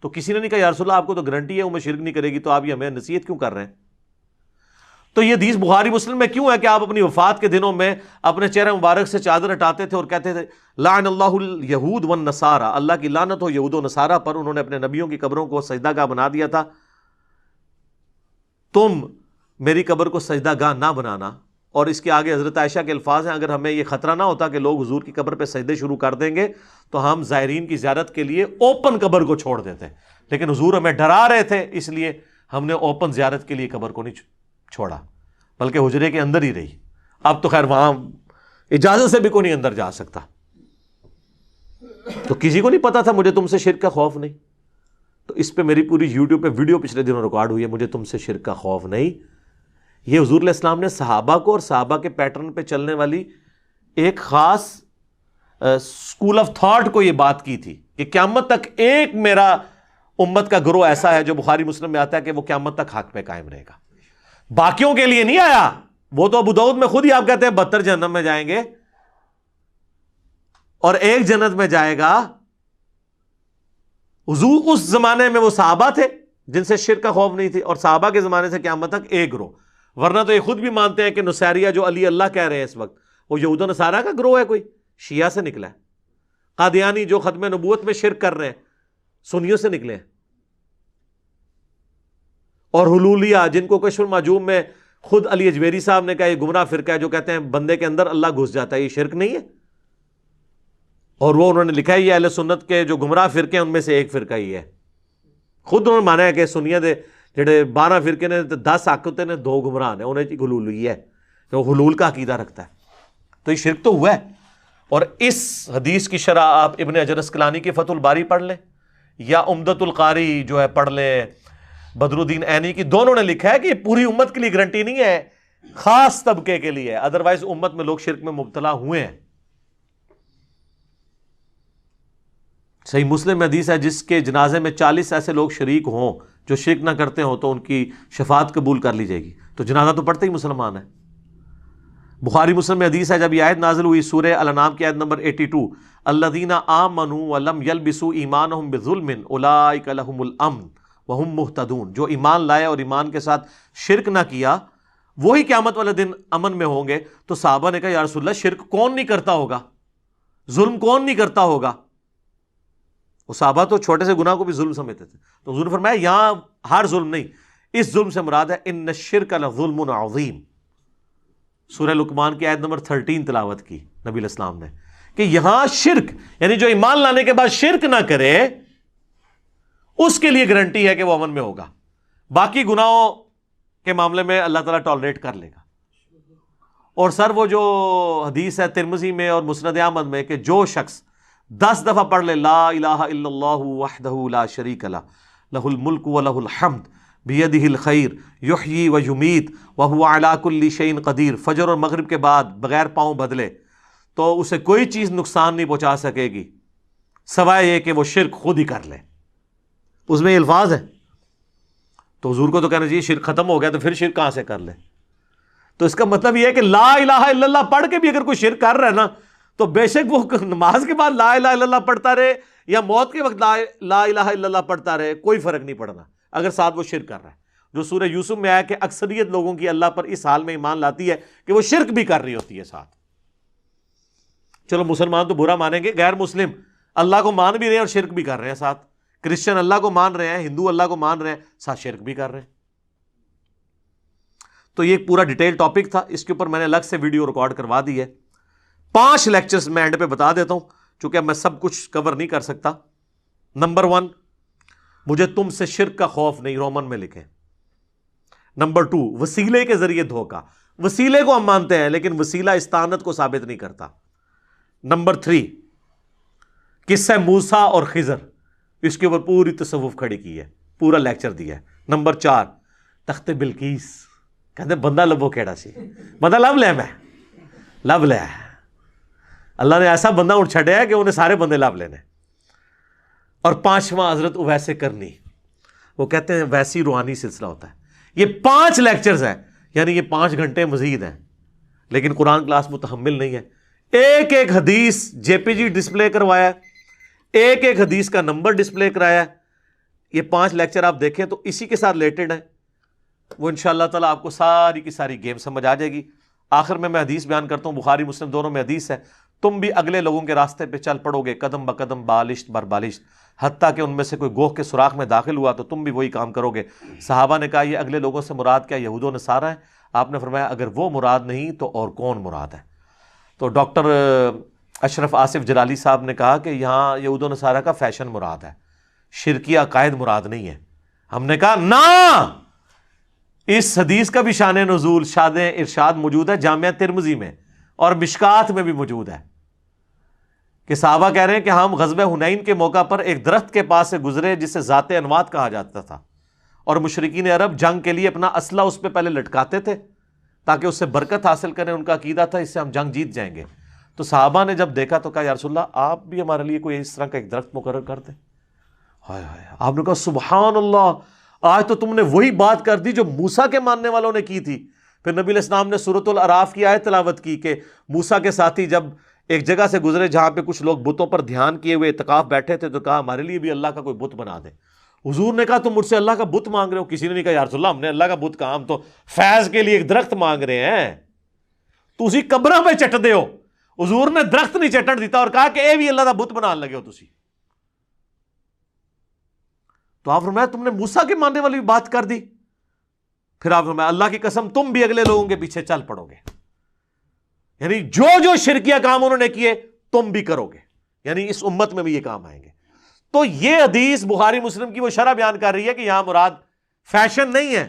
تو کسی نے نہیں کہا یا رسول اللہ آپ کو تو گارنٹی ہے وہ میں شرک نہیں کرے گی، تو آپ یہ ہمیں نصیحت کیوں کر رہے ہیں؟ تو یہ حدیث بخاری مسلم میں کیوں ہے کہ آپ اپنی وفات کے دنوں میں اپنے چہرے مبارک سے چادر ہٹاتے تھے اور کہتے تھے لعن اللہ الیہود والنصارى، اللہ کی لعنت ہو یہود و نصارہ پر، انہوں نے اپنے نبیوں کی قبروں کو سجدہ گاہ بنا دیا تھا، تم میری قبر کو سجدہ گاہ نہ بنانا۔ اور اس کے آگے حضرت عائشہ کے الفاظ ہیں اگر ہمیں یہ خطرہ نہ ہوتا کہ لوگ حضور کی قبر پہ سجدے شروع کر دیں گے تو ہم زائرین کی زیارت کے لیے اوپن قبر کو چھوڑ دیتے، لیکن حضور ہمیں ڈرا رہے تھے، اس لیے ہم نے اوپن زیارت کے لیے قبر کو نہیں چھوڑا، بلکہ حجرے کے اندر ہی رہی۔ اب تو خیر وہاں اجازت سے بھی کوئی نہیں اندر جا سکتا، تو کسی کو نہیں پتا تھا مجھے تم سے شرک کا خوف نہیں۔ تو اس پہ میری پوری یوٹیوب پہ ویڈیو پچھلے دنوں ریکارڈ ہوئی ہے، مجھے تم سے شرک کا خوف نہیں۔ یہ حضور علیہ السلام نے صحابہ کو اور صحابہ کے پیٹرن پہ چلنے والی ایک خاص اسکول آف تھاٹ کو یہ بات کی تھی کہ قیامت تک ایک میرا امت کا گروہ ایسا ہے جو بخاری مسلم میں آتا ہے کہ وہ قیامت تک حق پہ قائم رہے گا، باقیوں کے لیے نہیں آیا۔ وہ تو ابو داؤد میں خود ہی آپ کہتے ہیں 72 جہنم میں جائیں گے اور ایک جنت میں جائے گا۔ حضور اس زمانے میں وہ صحابہ تھے جن سے شرک کا خوف نہیں تھی، اور صحابہ کے زمانے سے قیامت تک ایک گروہ، ورنہ تو یہ خود بھی مانتے ہیں کہ نصیریہ جو علی اللہ کہہ رہے ہیں اس وقت وہ یہود و نصارہ کا گروہ ہے، کوئی شیعہ سے نکلا ہے۔ قادیانی جو ختم نبوت میں شرک کر رہے ہیں سنیوں سے نکلے ہیں، اور حلولیہ جن کو کشف المعجوم میں خود علی اجویری صاحب نے کہا یہ گمراہ فرقہ ہے جو کہتے ہیں بندے کے اندر اللہ گھس جاتا ہے، یہ شرک نہیں ہے؟ اور وہ انہوں نے لکھا ہے یہ اہل سنت کے جو گمراہ فرقے ہیں ان میں سے ایک فرقہ ہی ہے۔ خود انہوں نے مانا ہے کہ سنیہ دے جڑے 12 فرقے نے 10 حق ہوتے نے 2 گمراہ نے، انہیں حلول ہوئی ہے، وہ حلول کا عقیدہ رکھتا ہے، تو یہ شرک تو ہوا ہے۔ اور اس حدیث کی شرح آپ ابن حجر اسقلانی کی فتح الباری پڑھ لیں یا عمدۃ القاری جو ہے پڑھ لیں بدر الدین عینی کی، دونوں نے لکھا ہے کہ یہ پوری امت کے لیے گارنٹی نہیں ہے، خاص طبقے کے لیے، ادروائز امت میں لوگ شرک میں مبتلا ہوئے ہیں۔ صحیح مسلم میں حدیث ہے جس کے جنازے میں 40 ایسے لوگ شریک ہوں جو شرک نہ کرتے ہوں تو ان کی شفاعت قبول کر لی جائے گی، تو جنازہ تو پڑھتے ہی مسلمان ہے۔ بخاری مسلم میں حدیث ہے جب یہ آیت نازل ہوئی سورہ الانعام کی آیت نمبر 82 الذین آمنوا ولم یلبسوا ایمانہم بظلم اولئک لہم الامن وہم مہتدون، جو ایمان لائے اور ایمان کے ساتھ شرک نہ کیا وہی قیامت والے دن امن میں ہوں گے۔ تو صحابہ نے کہا یا رسول اللہ شرک کون نہیں کرتا ہوگا، ظلم کون نہیں کرتا ہوگا؟ وہ صحابہ تو چھوٹے سے گناہ کو بھی ظلم سمجھتے تھے، تو حضور نے فرمایا یہاں ہر ظلم نہیں، اس ظلم سے مراد ہے ان الشرک لظلم عظیم۔ سورہ لقمان کی آیت نمبر 13 تلاوت کی نبی علیہ السلام نے کہ یہاں شرک یعنی جو ایمان لانے کے بعد شرک نہ کرے اس کے لیے گارنٹی ہے کہ وہ امن میں ہوگا، باقی گناہوں کے معاملے میں اللہ تعالیٰ ٹالریٹ کر لے گا۔ اور سر وہ جو حدیث ہے ترمذی میں اور مسند احمد میں کہ جو شخص 10 دفعہ پڑھ لے لا الہ الا اللہ وحدہ لا شریک لہ لہ الملک ولہ الحمد بیدہ الخیر یحیی و یمیت وہو علی کل شیء قدیر، فجر اور مغرب کے بعد بغیر پاؤں بدلے تو اسے کوئی چیز نقصان نہیں پہنچا سکے گی سوائے یہ کہ وہ شرک خود ہی کر لے۔ اس میں یہ الفاظ ہے، تو حضور کو تو کہنا چاہیے شرک ختم ہو گیا تو پھر شرک کہاں سے کر لے؟ تو اس کا مطلب یہ ہے کہ لا الہ الا اللہ پڑھ کے بھی اگر کوئی شرک کر رہا ہے نا تو بے شک وہ نماز کے بعد لا الہ الا اللہ پڑھتا رہے یا موت کے وقت لا الہ الا اللہ پڑھتا رہے، کوئی فرق نہیں پڑنا اگر ساتھ وہ شرک کر رہا ہے۔ جو سورہ یوسف میں آیا کہ اکثریت لوگوں کی اللہ پر اس حال میں ایمان لاتی ہے کہ وہ شرک بھی کر رہی ہوتی ہے ساتھ۔ چلو مسلمان تو برا مانیں گے، غیر مسلم اللہ کو مان بھی رہے ہیں اور شرک بھی کر رہے ہیں ساتھ، کرسچن اللہ کو مان رہے ہیں، ہندو اللہ کو مان رہے ہیں، ساتھ شرک بھی کر رہے ہیں۔ تو یہ ایک پورا ڈیٹیل ٹاپک تھا، اس کے اوپر میں نے الگ سے ویڈیو ریکارڈ کروا دی ہے، 5 لیکچرز میں اینڈ پہ بتا دیتا ہوں چونکہ میں سب کچھ کور نہیں کر سکتا۔ نمبر 1، مجھے تم سے شرک کا خوف نہیں، رومن میں لکھیں۔ نمبر 2، وسیلے کے ذریعے دھوکہ، وسیلے کو ہم مانتے ہیں لیکن وسیلہ استعانت کو ثابت نہیں کرتا۔ نمبر 3، قصہ موسیٰ اور خضر، اس کے اوپر پوری تصوف کھڑی کی ہے، پورا لیکچر دیا ہے۔ نمبر 4، تخت بلقیس، کہتے بندہ لبو کیڑا سی، بندہ لب لے میں لب لے، اللہ نے ایسا بندہ اٹھ چھڑیا ہے کہ انہیں سارے بندے لب لینے۔ اور 5واں حضرت اویس کرنی، وہ کہتے ہیں ویسی روحانی سلسلہ ہوتا ہے۔ یہ 5 لیکچرز ہیں، یعنی یہ 5 گھنٹے مزید ہیں، لیکن قرآن کلاس متحمل نہیں ہے۔ ایک ایک حدیث جے پی جی ڈسپلے کروایا ہے، ایک ایک حدیث کا نمبر ڈسپلے کرایا ہے۔ یہ 5 لیکچر آپ دیکھیں تو اسی کے ساتھ ریلیٹڈ ہیں، وہ انشاءاللہ تعالیٰ آپ کو ساری کی ساری گیم سمجھ آ جائے گی۔ آخر میں حدیث بیان کرتا ہوں، بخاری مسلم دونوں میں حدیث ہے، تم بھی اگلے لوگوں کے راستے پہ چل پڑو گے قدم بقدم بالشت بر بالشت، حتیٰ کہ ان میں سے کوئی گوہ کے سوراخ میں داخل ہوا تو تم بھی وہی کام کرو گے۔ صحابہ نے کہا یہ اگلے لوگوں سے مراد کیا یہود و نصارہ ہیں؟ آپ نے فرمایا اگر وہ مراد نہیں تو اور کون مراد ہے؟ تو ڈاکٹر اشرف آصف جلالی صاحب نے کہا کہ یہاں یہود و نصارہ کا فیشن مراد ہے، شرکی عقائد مراد نہیں ہے۔ ہم نے کہا نا، اس حدیث کا بھی شان نزول شاد ارشاد موجود ہے جامعہ ترمذی میں اور مشکات میں بھی موجود ہے کہ صحابہ کہہ رہے ہیں کہ ہم غزوہ حنین کے موقع پر ایک درخت کے پاس سے گزرے جسے ذات انوات کہا جاتا تھا، اور مشرکین عرب جنگ کے لیے اپنا اسلحہ اس پہ پہلے لٹکاتے تھے تاکہ اس سے برکت حاصل کریں، ان کا عقیدہ تھا اس سے ہم جنگ جیت جائیں گے۔ تو صحابہ نے جب دیکھا تو کہا یا رسول اللہ آپ بھی ہمارے لیے کوئی اس طرح کا ایک درخت مقرر کر دیں۔ ہائے ہائے، آپ نے کہا سبحان اللہ، آج تو تم نے وہی بات کر دی جو موسیٰ کے ماننے والوں نے کی تھی۔ پھر نبی علیہ السلام نے سورۃ الاعراف کی آیت تلاوت کی کہ موسیٰ کے ساتھی جب ایک جگہ سے گزرے جہاں پہ کچھ لوگ بتوں پر دھیان کیے ہوئے اعتکاف بیٹھے تھے، تو کہا ہمارے لیے بھی اللہ کا کوئی بت بنا دیں۔ حضور نے کہا تم مجھ سے اللہ کا بت مانگ رہے ہو؟ کسی نے نہیں کہا یا رسول اللہ ہم نے اللہ کا بت کہا، ہم تو فیض کے لیے ایک درخت مانگ رہے ہیں، تو اسی قبرہ پہ چٹ دے ہو۔ حضور نے درخت نہیں چٹن دیتا اور کہا کہ اے بھی اللہ کا بت بنان لگے ہو تسی۔ تو آپ فرمایا تم نے موسیٰ کے ماننے والی بات کر دی۔ پھر آپ فرمایا اللہ کی قسم تم بھی اگلے لوگوں کے پیچھے چل پڑو گے، یعنی جو جو شرکیہ کام انہوں نے کیے تم بھی کرو گے، یعنی اس امت میں بھی یہ کام آئیں گے۔ تو یہ حدیث بخاری مسلم کی وہ شرح بیان کر رہی ہے کہ یہاں مراد فیشن نہیں ہے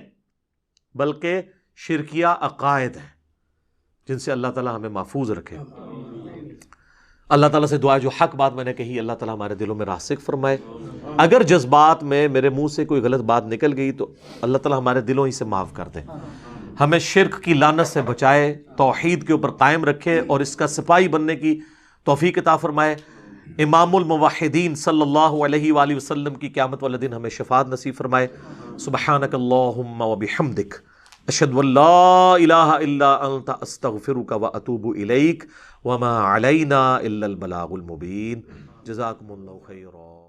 بلکہ شرکیہ عقائد ہیں جن سے اللہ تعالیٰ ہمیں محفوظ رکھے۔ اللہ تعالیٰ سے دعا ہے جو حق بات میں نے کہی اللہ تعالیٰ ہمارے دلوں میں راسخ فرمائے، اگر جذبات میں میرے منہ سے کوئی غلط بات نکل گئی تو اللہ تعالیٰ ہمارے دلوں ہی سے معاف کر دے، ہمیں شرک کی لعنت سے بچائے، توحید کے اوپر قائم رکھے اور اس کا سپاہی بننے کی توفیق عطا فرمائے۔ امام الموحدین صلی اللہ علیہ وآلہ وسلم کی قیامت والے دن ہمیں شفاعت نصیب فرمائے۔ سبحانک اللہم وبحمدک اشہد ان لا الہ الا انت استغفرک واتوب الیک وما علینا الا البلاغ المبین۔ جزاکم اللہ خیرا۔